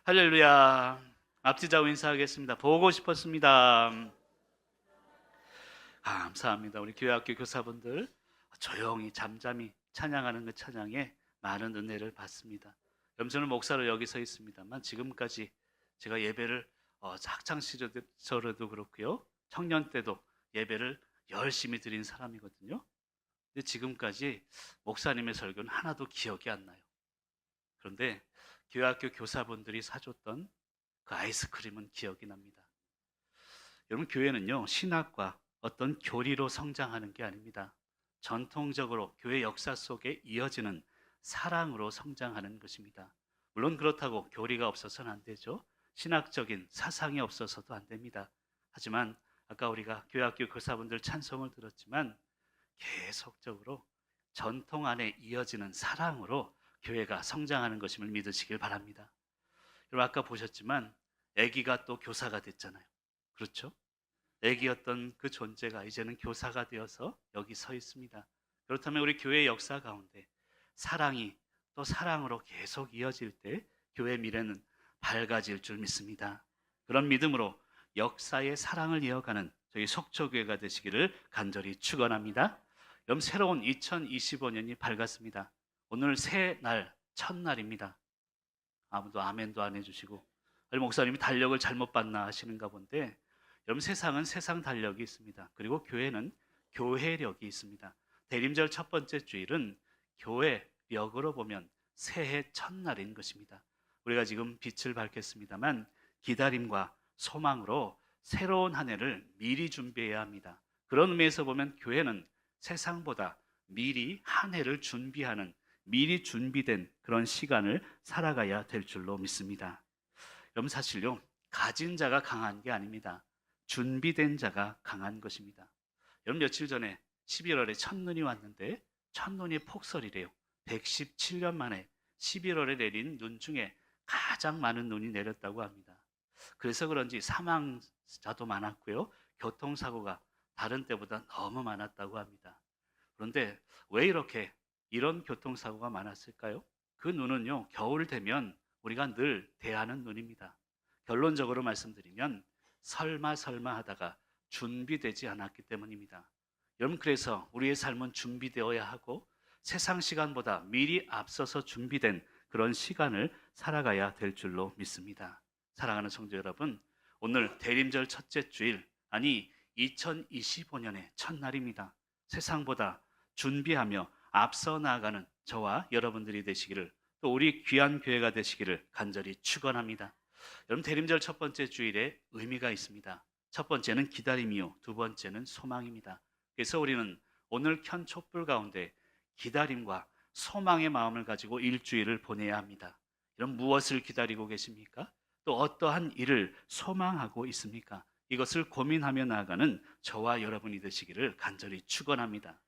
할렐루야. 앞뒤자고 인사하겠습니다. 보고 싶었습니다. 감사합니다. 우리 교회학교 교사분들 조용히 잠잠히 찬양하는 그 찬양에 많은 은혜를 받습니다. 저는 목사로 여기 서 있습니다만 지금까지 제가 예배를 학창 시절에도 그렇고요, 청년 때도 예배를 열심히 드린 사람이거든요. 근데 지금까지 목사님의 설교는 하나도 기억이 안 나요. 그런데 교회학교 교사분들이 사줬던 그 아이스크림은 기억이 납니다. 여러분, 교회는요, 신학과 어떤 교리로 성장하는 게 아닙니다. 전통적으로 교회 역사 속에 이어지는 사랑으로 성장하는 것입니다. 물론 그렇다고 교리가 없어서는 안 되죠. 신학적인 사상이 없어서도 안 됩니다. 하지만 아까 우리가 교회학교 교사분들 찬송을 들었지만 계속적으로 전통 안에 이어지는 사랑으로 교회가 성장하는 것임을 믿으시길 바랍니다. 여러분, 아까 보셨지만 아기가 또 교사가 됐잖아요. 그렇죠? 아기였던 그 존재가 이제는 교사가 되어서 여기 서 있습니다. 그렇다면 우리 교회의 역사 가운데 사랑이 또 사랑으로 계속 이어질 때 교회 미래는 밝아질 줄 믿습니다. 그런 믿음으로 역사의 사랑을 이어가는 저희 속초교회가 되시기를 간절히 축원합니다. 여러분, 새로운 2025년이 밝았습니다. 오늘 새 날, 첫날입니다. 아무도 아멘도 안 해주시고, 목사님이 달력을 잘못 봤나 하시는가 본데, 여러분, 세상은 세상 달력이 있습니다. 그리고 교회는 교회력이 있습니다. 대림절 첫 번째 주일은 교회력으로 보면 새해 첫날인 것입니다. 우리가 지금 빛을 밝혔습니다만 기다림과 소망으로 새로운 한 해를 미리 준비해야 합니다. 그런 의미에서 보면 교회는 세상보다 미리 한 해를 준비하는, 미리 준비된 그런 시간을 살아가야 될 줄로 믿습니다. 여러분, 사실요, 가진 자가 강한 게 아닙니다. 준비된 자가 강한 것입니다. 여러분, 며칠 전에 11월에 첫눈이 왔는데 첫눈이 폭설이래요. 117년 만에 11월에 내린 눈 중에 가장 많은 눈이 내렸다고 합니다. 그래서 그런지 사망자도 많았고요, 교통사고가 다른 때보다 너무 많았다고 합니다. 그런데 왜 이런 교통사고가 많았을까요? 그 눈은요, 겨울 되면 우리가 늘 대하는 눈입니다. 결론적으로 말씀드리면 설마 하다가 준비되지 않았기 때문입니다. 여러분, 그래서 우리의 삶은 준비되어야 하고 세상 시간보다 미리 앞서서 준비된 그런 시간을 살아가야 될 줄로 믿습니다. 사랑하는 성도 여러분, 오늘 대림절 첫째 주일, 아니 2025년의 첫날입니다. 세상보다 준비하며 앞서 나아가는 저와 여러분들이 되시기를, 또 우리 귀한 교회가 되시기를 간절히 축원합니다. 여러분, 대림절 첫 번째 주일에 의미가 있습니다. 첫 번째는 기다림이요, 두 번째는 소망입니다. 그래서 우리는 오늘 켠 촛불 가운데 기다림과 소망의 마음을 가지고 일주일을 보내야 합니다. 여러분, 무엇을 기다리고 계십니까? 또 어떠한 일을 소망하고 있습니까? 이것을 고민하며 나아가는 저와 여러분이 되시기를 간절히 축원합니다.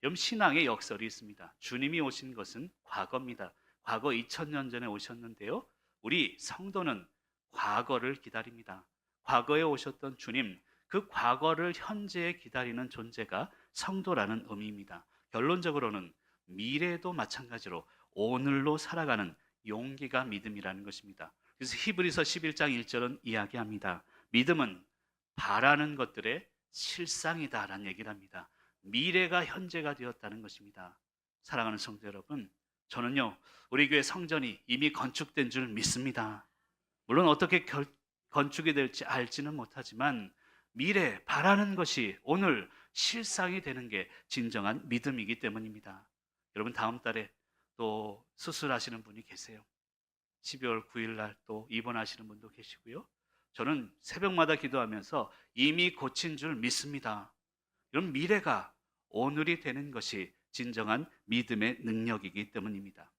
여러분, 신앙의 역설이 있습니다. 주님이 오신 것은 과거입니다. 과거 2000년 전에 오셨는데요, 우리 성도는 과거를 기다립니다. 과거에 오셨던 주님, 그 과거를 현재에 기다리는 존재가 성도라는 의미입니다. 결론적으로는 미래도 마찬가지로 오늘로 살아가는 용기가 믿음이라는 것입니다. 그래서 히브리서 11장 1절은 이야기합니다. 믿음은 바라는 것들의 실상이다라는 얘기를 합니다. 미래가 현재가 되었다는 것입니다. 사랑하는 성도 여러분, 저는요, 우리 교회 성전이 이미 건축된 줄 믿습니다. 물론 어떻게 건축이 될지 알지는 못하지만 미래 바라는 것이 오늘 실상이 되는 게 진정한 믿음이기 때문입니다. 여러분, 다음 달에 또 수술하시는 분이 계세요. 12월 9일 날 또 입원하시는 분도 계시고요. 저는 새벽마다 기도하면서 이미 고친 줄 믿습니다. 이런 미래가 오늘이 되는 것이 진정한 믿음의 능력이기 때문입니다.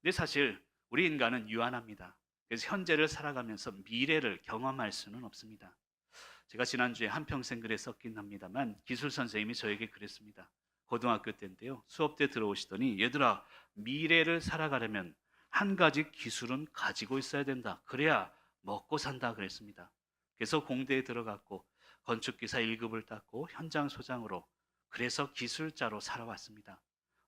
근데 사실 우리 인간은 유한합니다. 그래서 현재를 살아가면서 미래를 경험할 수는 없습니다. 제가 지난주에 한평생 글에 썼긴 합니다만 기술 선생님이 저에게 그랬습니다. 고등학교 때인데요, 수업 때 들어오시더니 얘들아, 미래를 살아가려면 한 가지 기술은 가지고 있어야 된다. 그래야 먹고 산다 그랬습니다. 그래서 공대에 들어갔고 건축기사 1급을 땄고 현장 소장으로, 그래서 기술자로 살아왔습니다.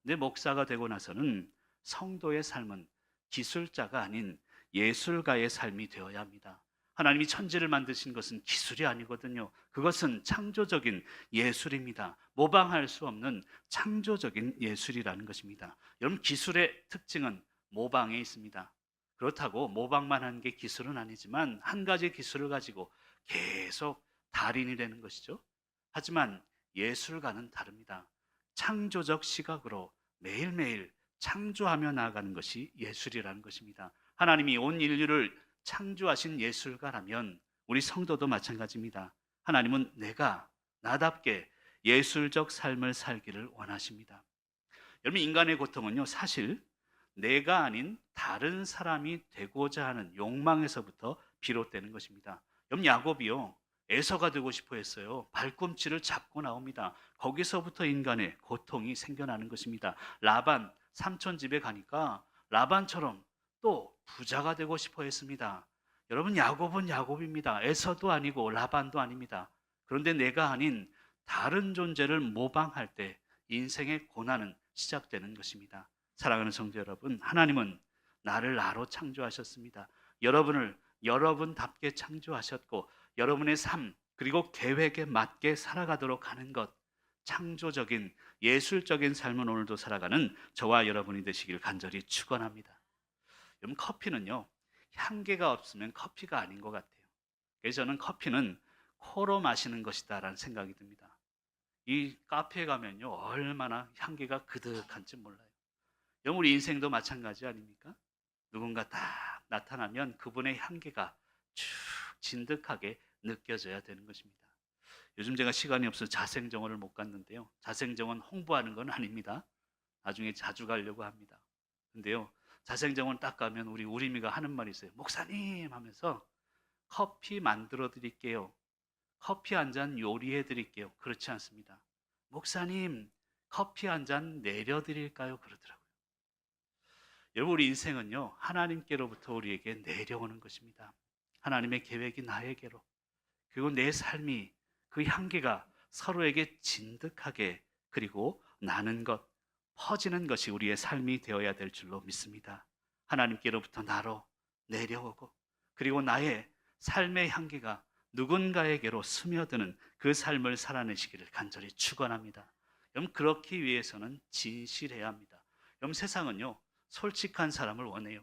근데 목사가 되고 나서는 성도의 삶은 기술자가 아닌 예술가의 삶이 되어야 합니다. 하나님이 천지를 만드신 것은 기술이 아니거든요. 그것은 창조적인 예술입니다. 모방할 수 없는 창조적인 예술이라는 것입니다. 여러분, 기술의 특징은 모방에 있습니다. 그렇다고 모방만 하는 게 기술은 아니지만 한 가지 기술을 가지고 계속 달인이 되는 것이죠. 하지만 예술가는 다릅니다. 창조적 시각으로 매일매일 창조하며 나아가는 것이 예술이라는 것입니다. 하나님이 온 인류를 창조하신 예술가라면 우리 성도도 마찬가지입니다. 하나님은 내가 나답게 예술적 삶을 살기를 원하십니다. 여러분, 인간의 고통은요, 사실 내가 아닌 다른 사람이 되고자 하는 욕망에서부터 비롯되는 것입니다. 여러분, 야곱이요, 에서가 되고 싶어 했어요. 발꿈치를 잡고 나옵니다. 거기서부터 인간의 고통이 생겨나는 것입니다. 라반 삼촌 집에 가니까 라반처럼 또 부자가 되고 싶어 했습니다. 여러분, 야곱은 야곱입니다. 에서도 아니고 라반도 아닙니다. 그런데 내가 아닌 다른 존재를 모방할 때 인생의 고난은 시작되는 것입니다. 사랑하는 성도 여러분, 하나님은 나를 나로 창조하셨습니다. 여러분을 여러분답게 창조하셨고 여러분의 삶 그리고 계획에 맞게 살아가도록 하는 것, 창조적인 예술적인 삶을 오늘도 살아가는 저와 여러분이 되시길 간절히 축원합니다. 여러분, 커피는요, 향기가 없으면 커피가 아닌 것 같아요. 그래서 저는 커피는 코로 마시는 것이다라는 생각이 듭니다. 이 카페에 가면요, 얼마나 향기가 그득한지 몰라요. 여러분, 우리 인생도 마찬가지 아닙니까? 누군가 딱 나타나면 그분의 향기가 쭉 진득하게 느껴져야 되는 것입니다. 요즘 제가 시간이 없어서 자생정원을 못 갔는데요. 자생정원 홍보하는 건 아닙니다. 나중에 자주 가려고 합니다. 근데요, 자생정원 딱 가면 우리 우리미가 하는 말이 있어요. 목사님 하면서 커피 만들어 드릴게요. 커피 한 잔 요리해 드릴게요. 그렇지 않습니다. 목사님, 커피 한 잔 내려 드릴까요? 그러더라고요. 여러분, 우리 인생은요, 하나님께로부터 우리에게 내려오는 것입니다. 하나님의 계획이 나에게로, 그리고 내 삶이 그 향기가 서로에게 진득하게 그리고 나는 것, 퍼지는 것이 우리의 삶이 되어야 될 줄로 믿습니다. 하나님께로부터 나로 내려오고 그리고 나의 삶의 향기가 누군가에게로 스며드는 그 삶을 살아내시기를 간절히 축원합니다. 여러분, 그렇기 위해서는 진실해야 합니다. 여러분, 세상은요, 솔직한 사람을 원해요.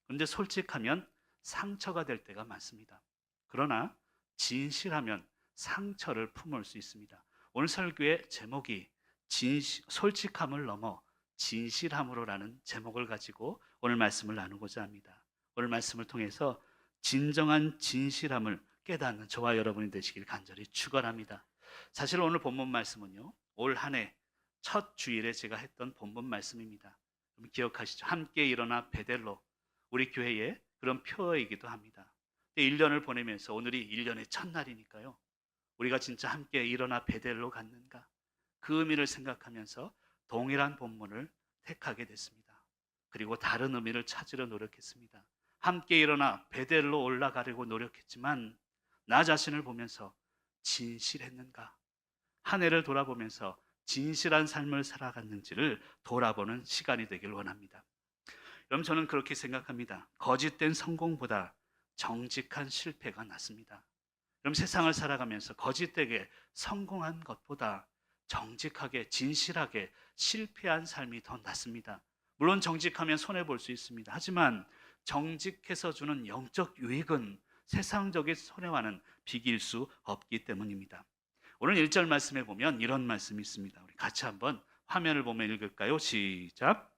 그런데 솔직하면 상처가 될 때가 많습니다. 그러나 진실하면 상처를 품을 수 있습니다. 오늘 설교의 제목이 솔직함을 넘어 진실함으로라는 제목을 가지고 오늘 말씀을 나누고자 합니다. 오늘 말씀을 통해서 진정한 진실함을 깨닫는 저와 여러분이 되시길 간절히 축원합니다. 사실 오늘 본문 말씀은요, 올 한 해 첫 주일에 제가 했던 본문 말씀입니다. 기억하시죠? 함께 일어나 베델로, 우리 교회의 그런 표어이기도 합니다. 1년을 보내면서 오늘이 1년의 첫날이니까요, 우리가 진짜 함께 일어나 베델로 갔는가, 그 의미를 생각하면서 동일한 본문을 택하게 됐습니다. 그리고 다른 의미를 찾으려 노력했습니다. 함께 일어나 베델로 올라가려고 노력했지만 나 자신을 보면서 진실했는가, 한 해를 돌아보면서 진실한 삶을 살아갔는지를 돌아보는 시간이 되길 원합니다. 여러분, 저는 그렇게 생각합니다. 거짓된 성공보다 정직한 실패가 낫습니다. 여러분, 세상을 살아가면서 거짓되게 성공한 것보다 정직하게 진실하게 실패한 삶이 더 낫습니다. 물론 정직하면 손해볼 수 있습니다. 하지만 정직해서 주는 영적 유익은 세상적인 손해와는 비길 수 없기 때문입니다. 오늘 1절 말씀에 보면 이런 말씀이 있습니다. 우리 같이 한번 화면을 보면 읽을까요? 시작.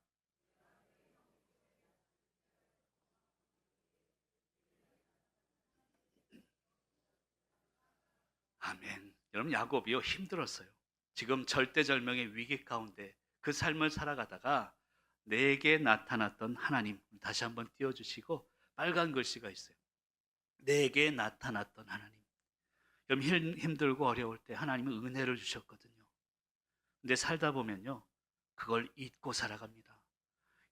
아멘. 여러분, 야곱이요, 힘들었어요. 지금 절대절명의 위기 가운데 그 삶을 살아가다가 내게 나타났던 하나님, 다시 한번 띄워주시고 빨간 글씨가 있어요. 내게 나타났던 하나님. 여러분, 힘들고 어려울 때 하나님은 은혜를 주셨거든요. 근데 살다 보면요, 그걸 잊고 살아갑니다.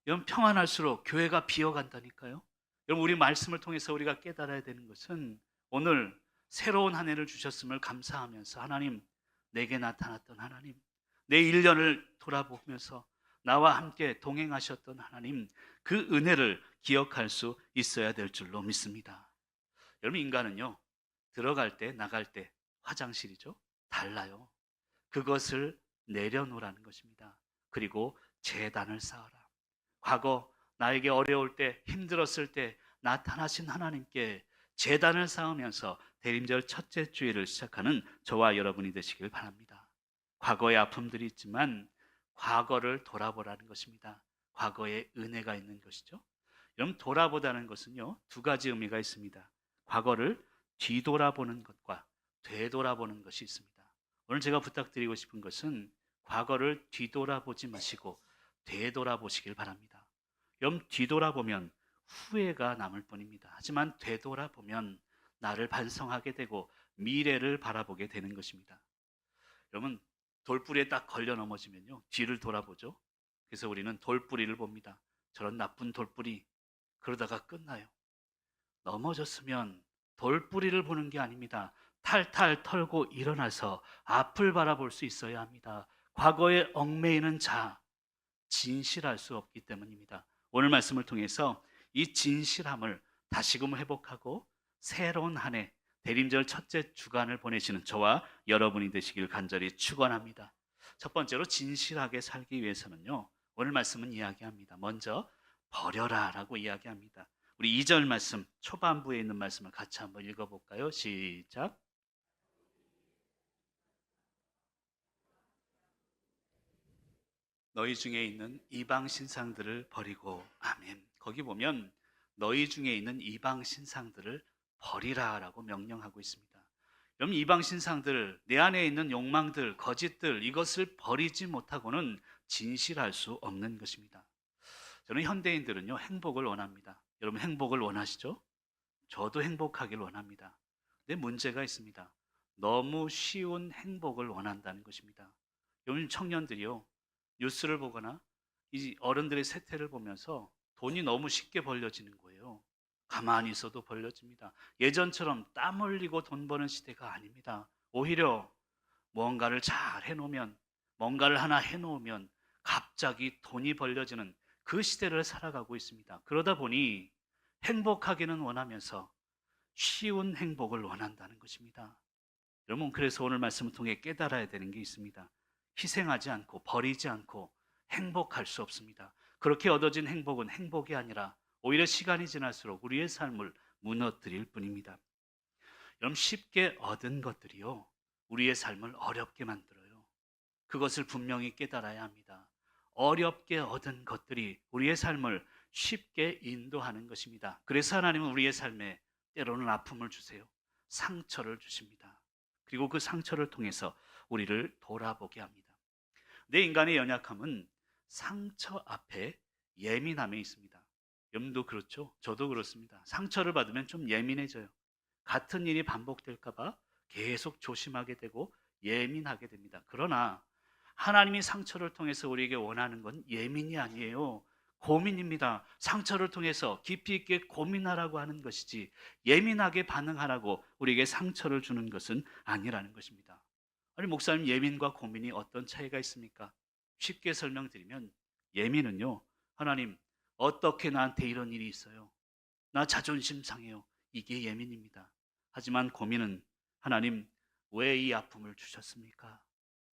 여러분, 평안할수록 교회가 비어간다니까요. 여러분, 우리 말씀을 통해서 우리가 깨달아야 되는 것은 오늘 새로운 한 해를 주셨음을 감사하면서 하나님, 내게 나타났던 하나님, 내 1년을 돌아보면서 나와 함께 동행하셨던 하나님, 그 은혜를 기억할 수 있어야 될 줄로 믿습니다. 여러분, 인간은요, 들어갈 때 나갈 때 화장실이죠. 달라요. 그것을 내려놓으라는 것입니다. 그리고 제단을 쌓아라. 과거 나에게 어려울 때, 힘들었을 때 나타나신 하나님께 제단을 쌓으면서 대림절 첫째 주일을 시작하는 저와 여러분이 되시길 바랍니다. 과거의 아픔들이 있지만 과거를 돌아보라는 것입니다. 과거에 은혜가 있는 것이죠. 여러분, 돌아보다는 것은요, 두 가지 의미가 있습니다. 과거를 뒤돌아보는 것과 되돌아보는 것이 있습니다. 오늘 제가 부탁드리고 싶은 것은 과거를 뒤돌아보지 마시고 되돌아보시길 바랍니다. 여러분, 뒤돌아보면 후회가 남을 뿐입니다. 하지만 되돌아보면 나를 반성하게 되고 미래를 바라보게 되는 것입니다. 여러분, 돌뿌리에 딱 걸려 넘어지면요, 뒤를 돌아보죠. 그래서 우리는 돌뿌리를 봅니다. 저런 나쁜 돌뿌리. 그러다가 끝나요. 넘어졌으면 돌뿌리를 보는 게 아닙니다. 탈탈 털고 일어나서 앞을 바라볼 수 있어야 합니다. 과거에 얽매이는 자, 진실할 수 없기 때문입니다. 오늘 말씀을 통해서 이 진실함을 다시금 회복하고 새로운 한 해 대림절 첫째 주간을 보내시는 저와 여러분이 되시길 간절히 축원합니다. 첫 번째로 진실하게 살기 위해서는요, 오늘 말씀은 이야기합니다. 먼저 버려라라고 이야기합니다. 우리 2절 말씀, 초반부에 있는 말씀을 같이 한번 읽어볼까요? 시작. 너희 중에 있는 이방 신상들을 버리고, 아멘. 거기 보면 너희 중에 있는 이방 신상들을 버리라라고 명령하고 있습니다. 여러분, 이방 신상들, 내 안에 있는 욕망들, 거짓들, 이것을 버리지 못하고는 진실할 수 없는 것입니다. 저는 현대인들은요, 행복을 원합니다. 여러분, 행복을 원하시죠? 저도 행복하길 원합니다. 근데 문제가 있습니다. 너무 쉬운 행복을 원한다는 것입니다. 요즘 청년들이요, 뉴스를 보거나 이 어른들의 세태를 보면서 돈이 너무 쉽게 벌려지는 거예요. 가만히 있어도 벌려집니다. 예전처럼 땀 흘리고 돈 버는 시대가 아닙니다. 오히려 뭔가를 잘 해놓으면, 뭔가를 하나 해놓으면 갑자기 돈이 벌려지는 그 시대를 살아가고 있습니다. 그러다 보니 행복하기는 원하면서 쉬운 행복을 원한다는 것입니다. 여러분, 그래서 오늘 말씀을 통해 깨달아야 되는 게 있습니다. 희생하지 않고 버리지 않고 행복할 수 없습니다. 그렇게 얻어진 행복은 행복이 아니라 오히려 시간이 지날수록 우리의 삶을 무너뜨릴 뿐입니다. 여러분, 쉽게 얻은 것들이요, 우리의 삶을 어렵게 만들어요. 그것을 분명히 깨달아야 합니다. 어렵게 얻은 것들이 우리의 삶을 쉽게 인도하는 것입니다. 그래서 하나님은 우리의 삶에 때로는 아픔을 주세요. 상처를 주십니다. 그리고 그 상처를 통해서 우리를 돌아보게 합니다. 내 인간의 연약함은 상처 앞에 예민함에 있습니다. 여러분도 그렇죠? 저도 그렇습니다. 상처를 받으면 좀 예민해져요. 같은 일이 반복될까봐 계속 조심하게 되고 예민하게 됩니다. 그러나 하나님이 상처를 통해서 우리에게 원하는 건 예민이 아니에요. 고민입니다. 상처를 통해서 깊이 있게 고민하라고 하는 것이지 예민하게 반응하라고 우리에게 상처를 주는 것은 아니라는 것입니다. 아니, 목사님, 예민과 고민이 어떤 차이가 있습니까? 쉽게 설명드리면 예민은요, 하나님, 어떻게 나한테 이런 일이 있어요? 나 자존심 상해요. 이게 예민입니다. 하지만 고민은 하나님, 왜 이 아픔을 주셨습니까?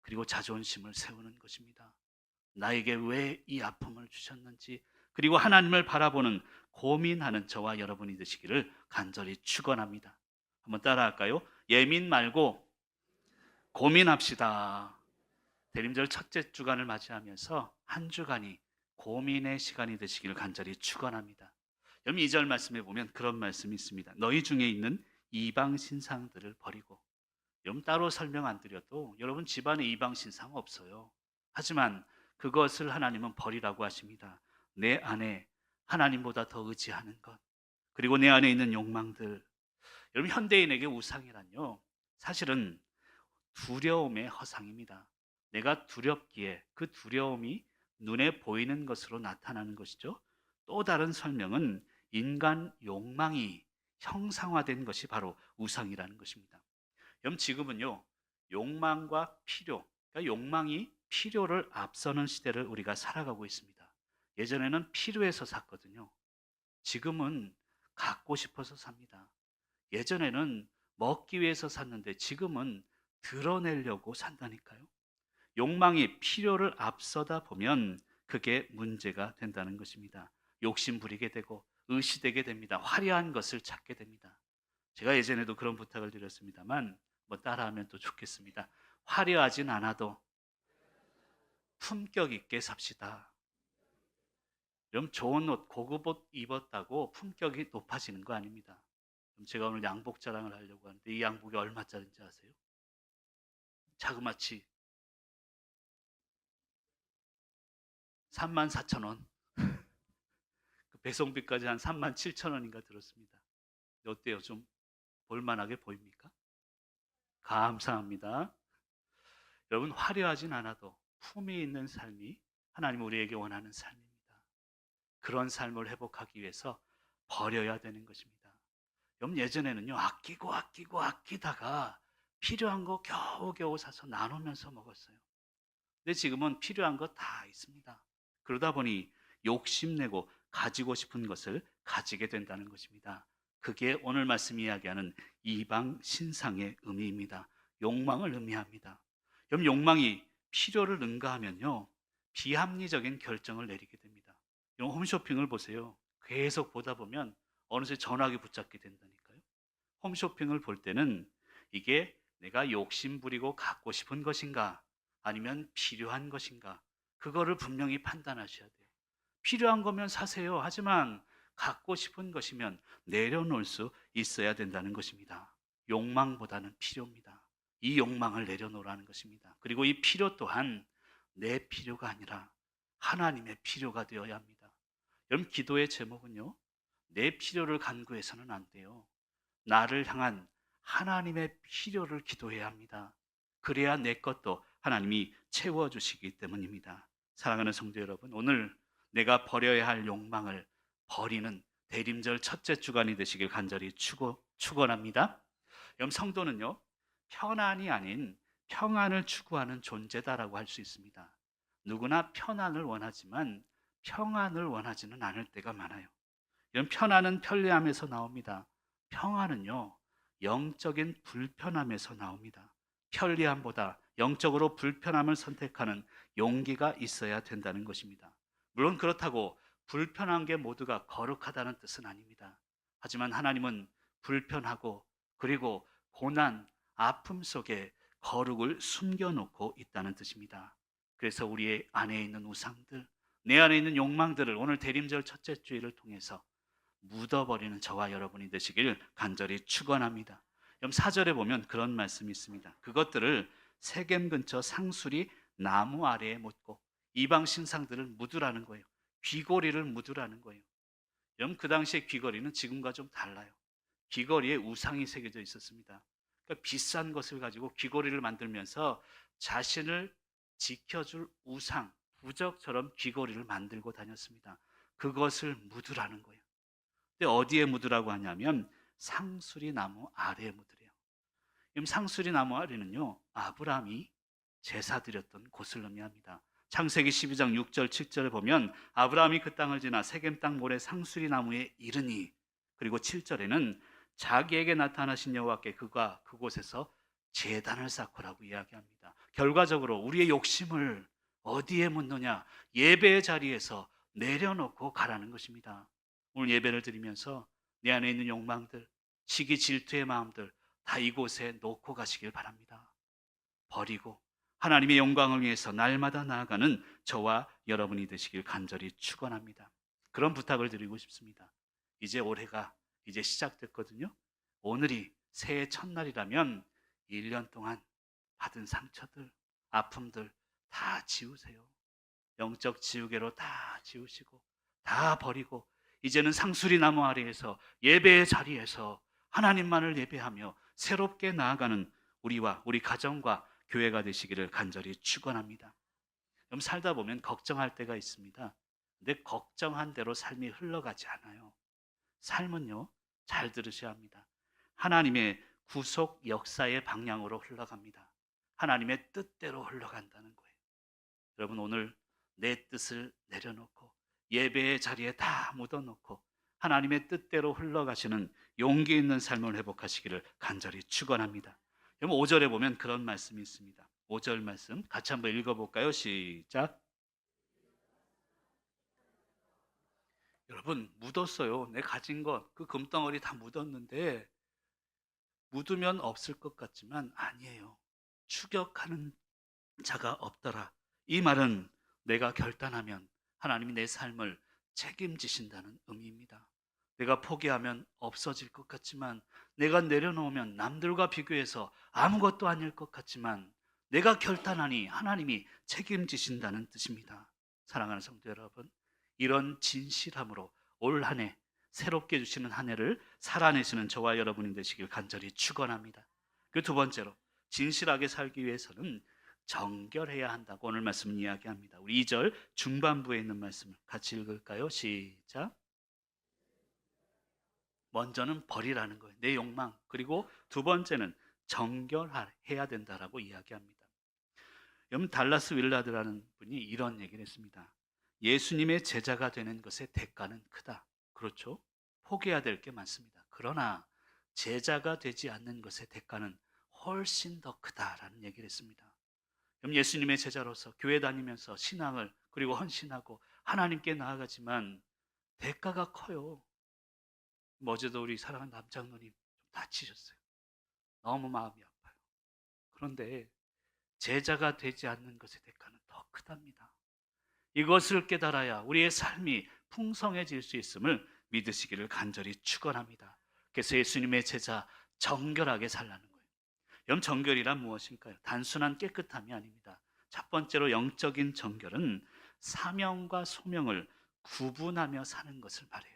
그리고 자존심을 세우는 것입니다. 나에게 왜 이 아픔을 주셨는지, 그리고 하나님을 바라보는 고민하는 저와 여러분이 되시기를 간절히 축원합니다. 한번 따라할까요? 예민 말고 고민합시다. 대림절 첫째 주간을 맞이하면서 한 주간이 고민의 시간이 되시기를 간절히 축원합니다. 여러분, 2절 말씀에 보면 그런 말씀이 있습니다. 너희 중에 있는 이방 신상들을 버리고. 여러분, 따로 설명 안 드려도 여러분 집안에 이방 신상 없어요. 하지만 그것을 하나님은 버리라고 하십니다. 내 안에 하나님보다 더 의지하는 것, 그리고 내 안에 있는 욕망들. 여러분, 현대인에게 우상이란요, 사실은 두려움의 허상입니다. 내가 두렵기에 그 두려움이 눈에 보이는 것으로 나타나는 것이죠. 또 다른 설명은 인간 욕망이 형상화된 것이 바로 우상이라는 것입니다. 여러분, 지금은요, 욕망과 필요, 그러니까 욕망이 필요를 앞서는 시대를 우리가 살아가고 있습니다. 예전에는 필요해서 샀거든요. 지금은 갖고 싶어서 삽니다. 예전에는 먹기 위해서 샀는데 지금은 드러내려고 산다니까요. 욕망이 필요를 앞서다 보면 그게 문제가 된다는 것입니다. 욕심 부리게 되고 의시되게 됩니다. 화려한 것을 찾게 됩니다. 제가 예전에도 그런 부탁을 드렸습니다만 뭐 따라하면 또 좋겠습니다. 화려하진 않아도 품격 있게 삽시다. 여러분 좋은 옷, 고급 옷 입었다고 품격이 높아지는 거 아닙니다. 그럼 제가 오늘 양복 자랑을 하려고 하는데 이 양복이 얼마짜리인지 아세요? 자그마치 34,000원. 그 배송비까지 한 37,000원인가 들었습니다. 어때요? 좀 볼만하게 보입니까? 감사합니다. 여러분 화려하진 않아도 품이 있는 삶이 하나님 우리에게 원하는 삶입니다. 그런 삶을 회복하기 위해서 버려야 되는 것입니다. 여러분 예전에는요 아끼다가 필요한 거 겨우겨우 사서 나누면서 먹었어요. 근데 지금은 필요한 거 다 있습니다. 그러다 보니 욕심내고 가지고 싶은 것을 가지게 된다는 것입니다. 그게 오늘 말씀 이야기하는 이방 신상의 의미입니다. 욕망을 의미합니다. 여러분 욕망이 필요를 능가하면요 비합리적인 결정을 내리게 됩니다. 여러분 홈쇼핑을 보세요. 계속 보다 보면 어느새 전화기 붙잡게 된다니까요. 홈쇼핑을 볼 때는 이게 내가 욕심 부리고 갖고 싶은 것인가 아니면 필요한 것인가 그거를 분명히 판단하셔야 돼요. 필요한 거면 사세요. 하지만 갖고 싶은 것이면 내려놓을 수 있어야 된다는 것입니다. 욕망보다는 필요입니다. 이 욕망을 내려놓으라는 것입니다. 그리고 이 필요 또한 내 필요가 아니라 하나님의 필요가 되어야 합니다. 여러분 기도의 제목은요. 내 필요를 간구해서는 안 돼요. 나를 향한 하나님의 필요를 기도해야 합니다. 그래야 내 것도 하나님이 채워주시기 때문입니다. 사랑하는 성도 여러분, 오늘 내가 버려야 할 욕망을 버리는 대림절 첫째 주간이 되시길 간절히 축원합니다. 여러분 성도는요 편안이 아닌 평안을 추구하는 존재다라고 할 수 있습니다. 누구나 편안을 원하지만 평안을 원하지는 않을 때가 많아요. 이런 편안은 편리함에서 나옵니다. 평안은요 영적인 불편함에서 나옵니다. 편리함보다 영적으로 불편함을 선택하는 용기가 있어야 된다는 것입니다. 물론 그렇다고 불편한 게 모두가 거룩하다는 뜻은 아닙니다. 하지만 하나님은 불편하고 그리고 고난, 아픔 속에 거룩을 숨겨놓고 있다는 뜻입니다. 그래서 우리 안에 있는 우상들, 내 안에 있는 욕망들을 오늘 대림절 첫째 주일을 통해서 묻어버리는 저와 여러분이 되시길 간절히 축원합니다. 그럼 4절에 보면 그런 말씀이 있습니다. 그것들을 세겜 근처 상수리 나무 아래에 묻고 이방 신상들을 묻으라는 거예요. 귀고리를 묻으라는 거예요. 여러분 그 당시에 귀걸이는 지금과 좀 달라요. 귀걸이에 우상이 새겨져 있었습니다. 그러니까 비싼 것을 가지고 귀걸이를 만들면서 자신을 지켜줄 우상, 부적처럼 귀걸이를 만들고 다녔습니다. 그것을 묻으라는 거예요. 근데 어디에 묻으라고 하냐면 상수리 나무 아래에 묻으래요. 상수리 나무 아래는요 아브라함이 제사 드렸던 곳을 의미합니다. 창세기 12장 6절 7절에 보면 아브라함이 그 땅을 지나 세겜 땅 모래 상수리 나무에 이르니 그리고 7절에는 자기에게 나타나신 여호와께 그가 그곳에서 제단을 쌓고라고 이야기합니다. 결과적으로 우리의 욕심을 어디에 묻느냐? 예배의 자리에서 내려놓고 가라는 것입니다. 오늘 예배를 드리면서 내 안에 있는 욕망들, 시기 질투의 마음들 다 이곳에 놓고 가시길 바랍니다. 버리고 하나님의 영광을 위해서 날마다 나아가는 저와 여러분이 되시길 간절히 축원합니다. 그런 부탁을 드리고 싶습니다. 이제 올해가 이제 시작됐거든요. 오늘이 새해 첫날이라면 1년 동안 받은 상처들, 아픔들 다 지우세요. 영적 지우개로 다 지우시고 다 버리고 이제는 상수리 나무 아래에서 예배의 자리에서 하나님만을 예배하며 새롭게 나아가는 우리와 우리 가정과 교회가 되시기를 간절히 축원합니다. 그럼 살다 보면 걱정할 때가 있습니다. 근데 걱정한 대로 삶이 흘러가지 않아요. 삶은요, 잘 들으셔야 합니다. 하나님의 구속 역사의 방향으로 흘러갑니다. 하나님의 뜻대로 흘러간다는 거예요. 여러분 오늘 내 뜻을 내려놓고 예배의 자리에 다 묻어놓고 하나님의 뜻대로 흘러가시는 용기 있는 삶을 회복하시기를 간절히 축원합니다. 여러분 5절에 보면 그런 말씀이 있습니다. 5절 말씀 같이 한번 읽어볼까요? 시작. 여러분 묻었어요. 내 가진 것, 그 금덩어리 다 묻었는데 묻으면 없을 것 같지만 아니에요. 추격하는 자가 없더라. 이 말은 내가 결단하면 하나님이 내 삶을 책임지신다는 의미입니다. 내가 포기하면 없어질 것 같지만, 내가 내려놓으면 남들과 비교해서 아무것도 아닐 것 같지만, 내가 결단하니 하나님이 책임지신다는 뜻입니다. 사랑하는 성도 여러분, 이런 진실함으로 올 한 해 새롭게 주시는 한 해를 살아내시는 저와 여러분이 되시길 간절히 축원합니다. 그 두 번째로 진실하게 살기 위해서는 정결해야 한다고 오늘 말씀은 이야기합니다. 우리 2절 중반부에 있는 말씀을 같이 읽을까요? 시작. 먼저는 버리라는 거예요. 내 욕망. 그리고 두 번째는 정결해야 된다라고 이야기합니다. 여러분 달라스 윌라드라는 분이 이런 얘기를 했습니다. 예수님의 제자가 되는 것의 대가는 크다. 그렇죠? 포기해야 될 게 많습니다. 그러나 제자가 되지 않는 것의 대가는 훨씬 더 크다라는 얘기를 했습니다. 그럼 예수님의 제자로서 교회 다니면서 신앙을 그리고 헌신하고 하나님께 나아가지만 대가가 커요. 어제도 우리 사랑하는 남장로님 좀 다치셨어요. 너무 마음이 아파요. 그런데 제자가 되지 않는 것의 대가는 더 크답니다. 이것을 깨달아야 우리의 삶이 풍성해질 수 있음을 믿으시기를 간절히 축원합니다. 그래서 예수님의 제자 정결하게 살라는 거예요. 여러분 정결이란 무엇일까요? 단순한 깨끗함이 아닙니다. 첫 번째로 영적인 정결은 사명과 소명을 구분하며 사는 것을 말해요.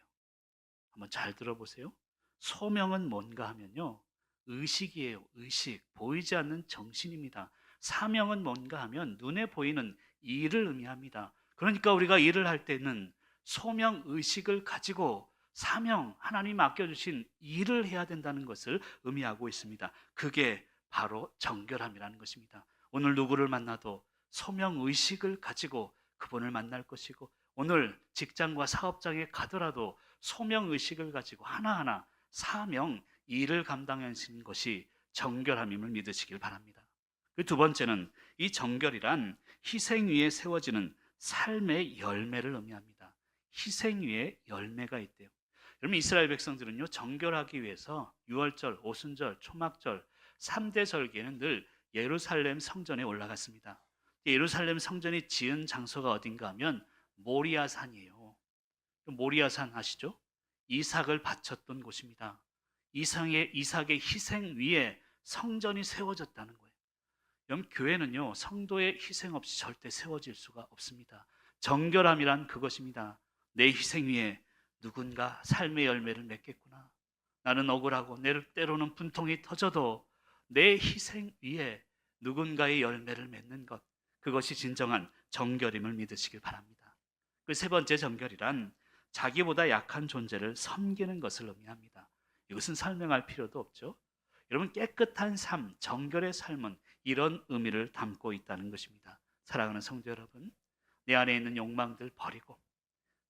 한번 잘 들어보세요. 소명은 뭔가 하면요, 의식이에요. 의식, 보이지 않는 정신입니다. 사명은 뭔가 하면 눈에 보이는 일을 의미합니다. 그러니까 우리가 일을 할 때는 소명 의식을 가지고 사명, 하나님 맡겨주신 일을 해야 된다는 것을 의미하고 있습니다. 그게 바로 정결함이라는 것입니다. 오늘 누구를 만나도 소명 의식을 가지고 그분을 만날 것이고, 오늘 직장과 사업장에 가더라도 소명 의식을 가지고 하나하나 사명, 일을 감당하시는 것이 정결함임을 믿으시길 바랍니다. 그 두 번째는 이 정결이란 희생 위에 세워지는 삶의 열매를 의미합니다. 희생 위에 열매가 있대요. 여러분 이스라엘 백성들은요 정결하기 위해서 유월절, 오순절, 초막절 3대 절기에는 늘 예루살렘 성전에 올라갔습니다. 예루살렘 성전이 지은 장소가 어딘가 하면 모리아산이에요. 모리아산 아시죠? 이삭을 바쳤던 곳입니다. 이삭의 희생 위에 성전이 세워졌다는 거예요. 여러분 교회는요 성도의 희생 없이 절대 세워질 수가 없습니다. 정결함이란 그것입니다. 내 희생 위에 누군가 삶의 열매를 맺겠구나. 나는 억울하고 때로는 분통이 터져도 내 희생 위에 누군가의 열매를 맺는 것, 그것이 진정한 정결임을 믿으시길 바랍니다. 그 세 번째 정결이란 자기보다 약한 존재를 섬기는 것을 의미합니다. 이것은 설명할 필요도 없죠. 여러분 깨끗한 삶, 정결의 삶은 이런 의미를 담고 있다는 것입니다. 사랑하는 성도 여러분, 내 안에 있는 욕망들 버리고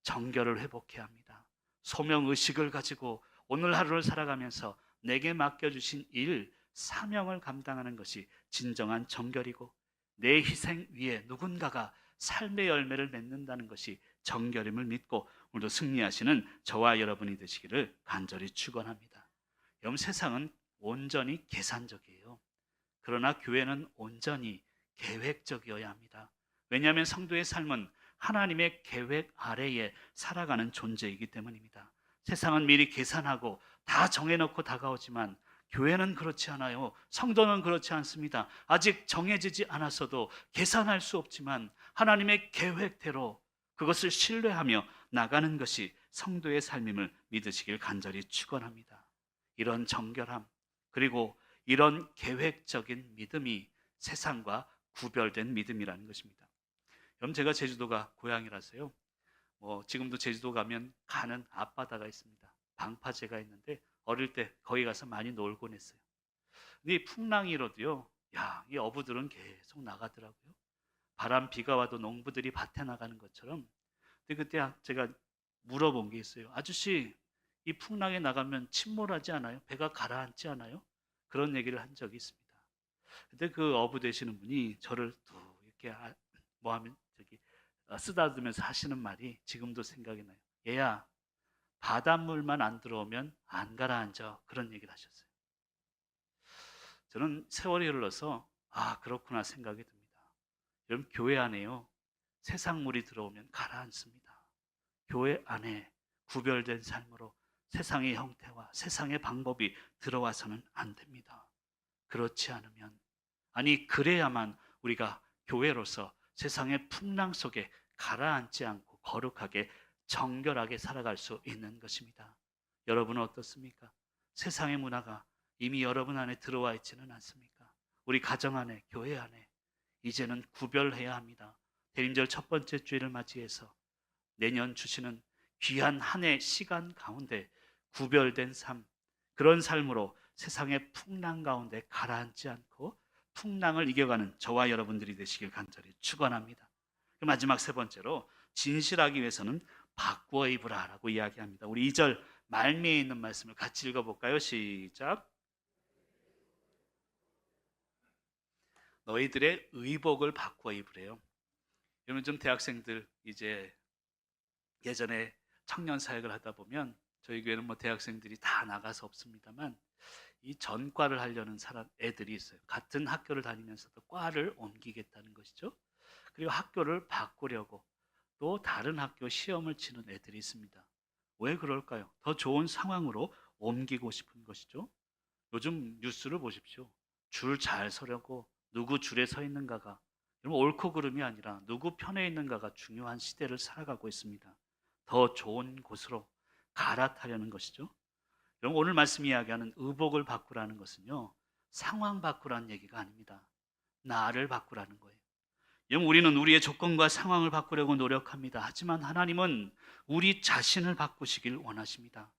정결을 회복해야 합니다. 소명의식을 가지고 오늘 하루를 살아가면서 내게 맡겨주신 일, 사명을 감당하는 것이 진정한 정결이고, 내 희생 위에 누군가가 삶의 열매를 맺는다는 것이 정결임을 믿고 오늘도 승리하시는 저와 여러분이 되시기를 간절히 축원합니다. 여러분 세상은 온전히 계산적이에요. 그러나 교회는 온전히 계획적이어야 합니다. 왜냐하면 성도의 삶은 하나님의 계획 아래에 살아가는 존재이기 때문입니다. 세상은 미리 계산하고 다 정해놓고 다가오지만 교회는 그렇지 않아요. 성도는 그렇지 않습니다. 아직 정해지지 않았어도 계산할 수 없지만 하나님의 계획대로 그것을 신뢰하며 나가는 것이 성도의 삶임을 믿으시길 간절히 축원합니다. 이런 정결함 그리고 이런 계획적인 믿음이 세상과 구별된 믿음이라는 것입니다. 여러분 제가 제주도가 고향이라서요. 지금도 제주도 가면 가는 앞바다가 있습니다. 방파제가 있는데 어릴 때 거기 가서 많이 놀곤 했어요. 근데 이 풍랑이로도요. 이 어부들은 계속 나가더라고요. 바람 비가 와도 농부들이 밭에 나가는 것처럼. 근데 그때 제가 물어본 게 있어요. 아저씨 이 풍랑에 나가면 침몰하지 않아요? 배가 가라앉지 않아요? 그런 얘기를 한 적이 있습니다. 근데 그 어부 되시는 분이 저를 또 이렇게 뭐 하면 저기 쓰다듬으면서 하시는 말이 지금도 생각이 나요. 얘야, 바닷물만 안 들어오면 안 가라앉아. 그런 얘기를 하셨어요. 저는 세월이 흘러서 그렇구나 생각이 듭니다. 여러분, 교회 안에요, 세상 물이 들어오면 가라앉습니다. 교회 안에 구별된 삶으로 세상의 형태와 세상의 방법이 들어와서는 안 됩니다. 그렇지 않으면, 아니 그래야만 우리가 교회로서 세상의 풍랑 속에 가라앉지 않고 거룩하게 정결하게 살아갈 수 있는 것입니다. 여러분은 어떻습니까? 세상의 문화가 이미 여러분 안에 들어와 있지는 않습니까? 우리 가정 안에, 교회 안에 이제는 구별해야 합니다. 대림절 첫 번째 주일을 맞이해서 내년 주시는 귀한 한 해 시간 가운데 구별된 삶, 그런 삶으로 세상의 풍랑 가운데 가라앉지 않고 풍랑을 이겨가는 저와 여러분들이 되시길 간절히 축원합니다. 마지막 세 번째로, 진실하기 위해서는 바꾸어 입으라라고 이야기합니다. 우리 2절 말미에 있는 말씀을 같이 읽어볼까요? 시작. 너희들의 의복을 바꾸어 입으래요. 여러분, 좀 대학생들 이제 예전에 청년 사역을 하다 보면 저희 교회는 뭐 대학생들이 다 나가서 없습니다만 이 전과를 하려는 애들이 있어요. 같은 학교를 다니면서도 과를 옮기겠다는 것이죠. 그리고 학교를 바꾸려고 또 다른 학교 시험을 치는 애들이 있습니다. 왜 그럴까요? 더 좋은 상황으로 옮기고 싶은 것이죠. 요즘 뉴스를 보십시오. 줄 잘 서려고 누구 줄에 서 있는가가, 여러분, 옳고 그름이 아니라 누구 편에 있는가가 중요한 시대를 살아가고 있습니다. 더 좋은 곳으로 갈아타려는 것이죠. 여러분, 오늘 말씀 이야기하는 의복을 바꾸라는 것은요, 상황 바꾸라는 얘기가 아닙니다. 나를 바꾸라는 거예요. 여러분, 우리는 우리의 조건과 상황을 바꾸려고 노력합니다. 하지만 하나님은 우리 자신을 바꾸시길 원하십니다.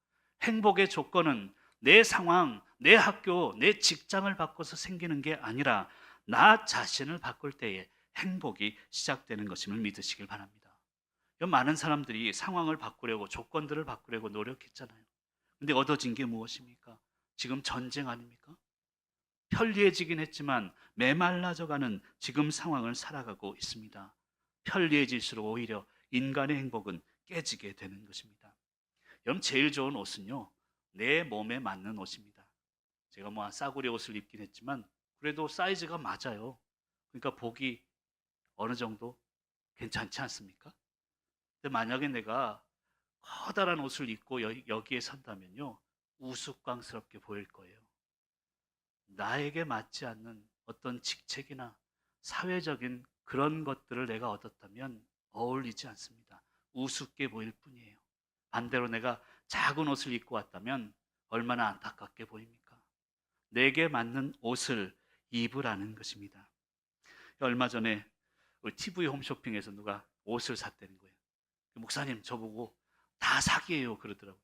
행복의 조건은 내 상황, 내 학교, 내 직장을 바꿔서 생기는 게 아니라 나 자신을 바꿀 때에 행복이 시작되는 것임을 믿으시길 바랍니다. 많은 사람들이 상황을 바꾸려고, 조건들을 바꾸려고 노력했잖아요. 근데 얻어진 게 무엇입니까? 지금 전쟁 아닙니까? 편리해지긴 했지만 메말라져가는 지금 상황을 살아가고 있습니다. 편리해질수록 오히려 인간의 행복은 깨지게 되는 것입니다. 여러분, 제일 좋은 옷은요, 내 몸에 맞는 옷입니다. 제가 뭐 싸구려 옷을 입긴 했지만 그래도 사이즈가 맞아요. 그러니까 복이 어느 정도 괜찮지 않습니까? 근데 만약에 내가 커다란 옷을 입고 여기에 선다면요, 우스꽝스럽게 보일 거예요. 나에게 맞지 않는 어떤 직책이나 사회적인 그런 것들을 내가 얻었다면 어울리지 않습니다. 우습게 보일 뿐이에요. 반대로 내가 작은 옷을 입고 왔다면 얼마나 안타깝게 보입니까? 내게 맞는 옷을 입으라는 것입니다. 얼마 전에 우리 TV 홈쇼핑에서 누가 옷을 샀다는 거예요. 목사님, 저보고 다 사기예요 그러더라고요.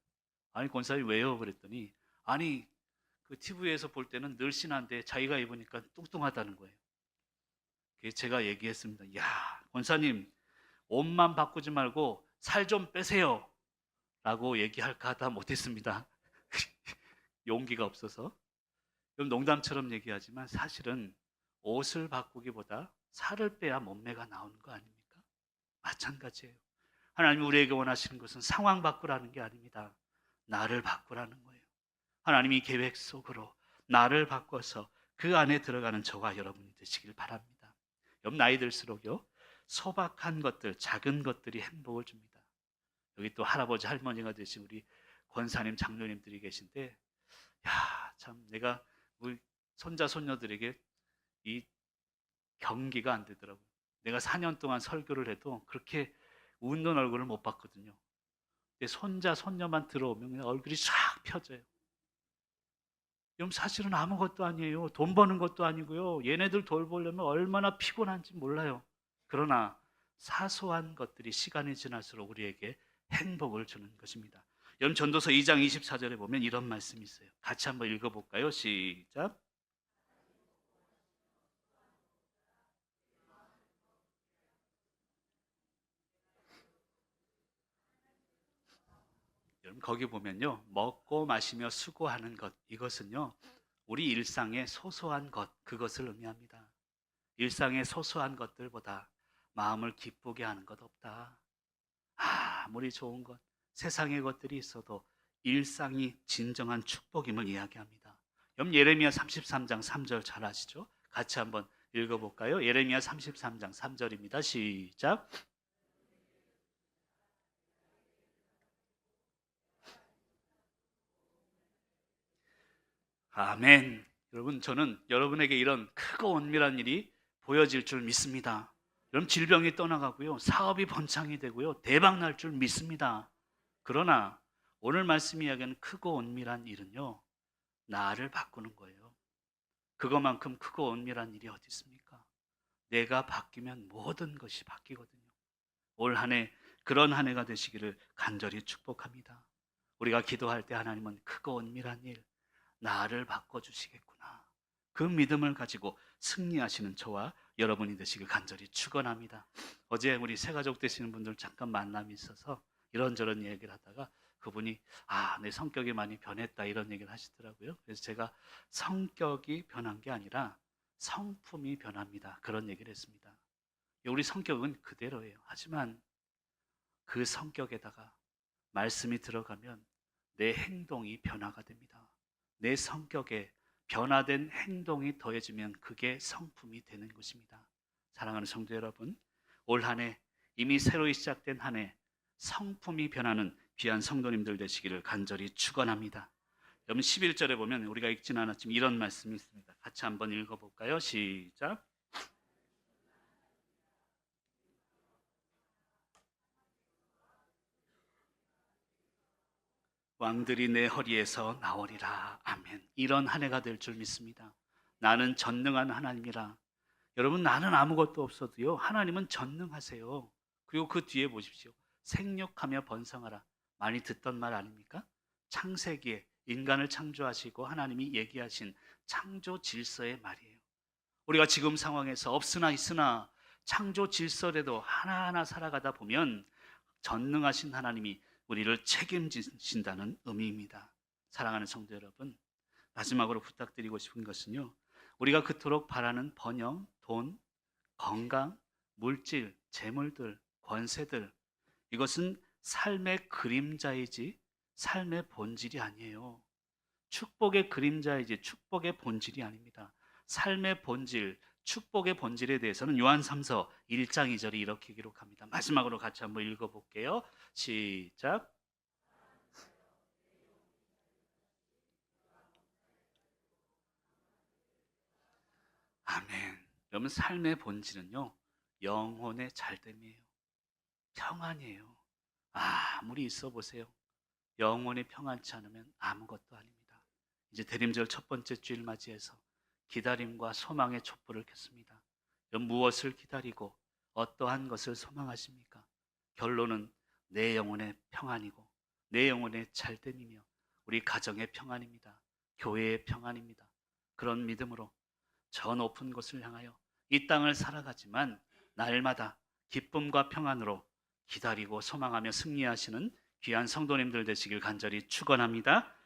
아니, 권사님 왜요? 그랬더니 아니, 그 TV에서 볼 때는 늘씬한데 자기가 입으니까 뚱뚱하다는 거예요. 그래서 제가 얘기했습니다. 야, 권사님, 옷만 바꾸지 말고 살 좀 빼세요 라고 얘기할까 하다 못했습니다. 용기가 없어서. 그럼 농담처럼 얘기하지만 사실은 옷을 바꾸기보다 살을 빼야 몸매가 나오는 거 아닙니까? 마찬가지예요. 하나님 우리에게 원하시는 것은 상황 바꾸라는 게 아닙니다. 나를 바꾸라는 거예요. 하나님이 계획 속으로 나를 바꿔서 그 안에 들어가는 저와 여러분이 되시길 바랍니다. 여러분, 나이 들수록요, 소박한 것들, 작은 것들이 행복을 줍니다. 여기 또 할아버지 할머니가 되신 우리 권사님 장로님들이 계신데, 야, 참 내가 우리 손자 손녀들에게 이 경기가 안 되더라고요. 내가 4년 동안 설교를 해도 그렇게 웃는 얼굴을 못 봤거든요. 근데 손자 손녀만 들어오면 그냥 얼굴이 싹 펴져요. 그럼 사실은 아무것도 아니에요. 돈 버는 것도 아니고요. 얘네들 돌보려면 얼마나 피곤한지 몰라요. 그러나 사소한 것들이 시간이 지날수록 우리에게 행복을 주는 것입니다. 여러분, 전도서 2장 24절에 보면 이런 말씀이 있어요. 같이 한번 읽어볼까요? 시작. 여러분, 거기 보면요. 먹고 마시며 수고하는 것, 이것은요. 우리 일상의 소소한 것, 그것을 의미합니다. 일상의 소소한 것들보다 마음을 기쁘게 하는 것 없다. 아무리 좋은 것, 세상의 것들이 있어도 일상이 진정한 축복임을 이야기합니다. 여러분 예레미야 33장 3절 잘 아시죠? 같이 한번 읽어볼까요? 예레미야 33장 3절입니다. 시작. 아멘. 여러분 저는 여러분에게 이런 크고 은밀한 일이 보여질 줄 믿습니다. 여러분 질병이 떠나가고요. 사업이 번창이 되고요. 대박 날 줄 믿습니다. 그러나 오늘 말씀 이야기하는 크고 은밀한 일은요. 나를 바꾸는 거예요. 그것만큼 크고 은밀한 일이 어디 있습니까? 내가 바뀌면 모든 것이 바뀌거든요. 올 한 해 그런 한 해가 되시기를 간절히 축복합니다. 우리가 기도할 때 하나님은 크고 은밀한 일, 나를 바꿔주시겠구나. 그 믿음을 가지고 승리하시는 저와 여러분이 되시길 간절히 축원합니다. 어제 우리 새가족 되시는 분들 잠깐 만남이 있어서 이런저런 얘기를 하다가 그분이 내 성격이 많이 변했다 이런 얘기를 하시더라고요. 그래서 제가 성격이 변한 게 아니라 성품이 변합니다. 그런 얘기를 했습니다. 우리 성격은 그대로예요. 하지만 그 성격에다가 말씀이 들어가면 내 행동이 변화가 됩니다. 내 성격에 변화된 행동이 더해지면 그게 성품이 되는 것입니다. 사랑하는 성도 여러분, 올 한 해 이미 새로 시작된 한 해 성품이 변하는 귀한 성도님들 되시기를 간절히 축원합니다. 여러분 11절에 보면 우리가 읽지는 않았지만 이런 말씀이 있습니다. 같이 한번 읽어볼까요? 시작. 왕들이 내 허리에서 나오리라. 아멘. 이런 한 해가 될 줄 믿습니다. 나는 전능한 하나님이라. 여러분 나는 아무것도 없어도요. 하나님은 전능하세요. 그리고 그 뒤에 보십시오. 생육하며 번성하라. 많이 듣던 말 아닙니까? 창세기에 인간을 창조하시고 하나님이 얘기하신 창조 질서의 말이에요. 우리가 지금 상황에서 없으나 있으나 창조 질서라도 하나하나 살아가다 보면 전능하신 하나님이 우리를 책임지신다는 의미입니다. 사랑하는 성도 여러분, 마지막으로 부탁드리고 싶은 것은요. 우리가 그토록 바라는 번영, 돈, 건강, 물질, 재물들, 권세들, 이것은 삶의 그림자이지 삶의 본질이 아니에요. 축복의 그림자이지 축복의 본질이 아닙니다. 삶의 본질, 축복의 본질에 대해서는 요한3서 1장 2절이 이렇게 기록합니다. 마지막으로 같이 한번 읽어볼게요. 시작. 아멘. 여러분 삶의 본질은요. 영혼의 잘됨이에요. 평안이에요. 아무리 있어 보세요. 영혼이 평안치 않으면 아무것도 아닙니다. 이제 대림절 첫 번째 주일 맞이해서 기다림과 소망의 촛불을 켰습니다. 무엇을 기다리고 어떠한 것을 소망하십니까? 결론은 내 영혼의 평안이고 내 영혼의 잘됨이며 우리 가정의 평안입니다. 교회의 평안입니다. 그런 믿음으로 저 높은 곳을 향하여 이 땅을 살아가지만 날마다 기쁨과 평안으로 기다리고 소망하며 승리하시는 귀한 성도님들 되시길 간절히 축원합니다.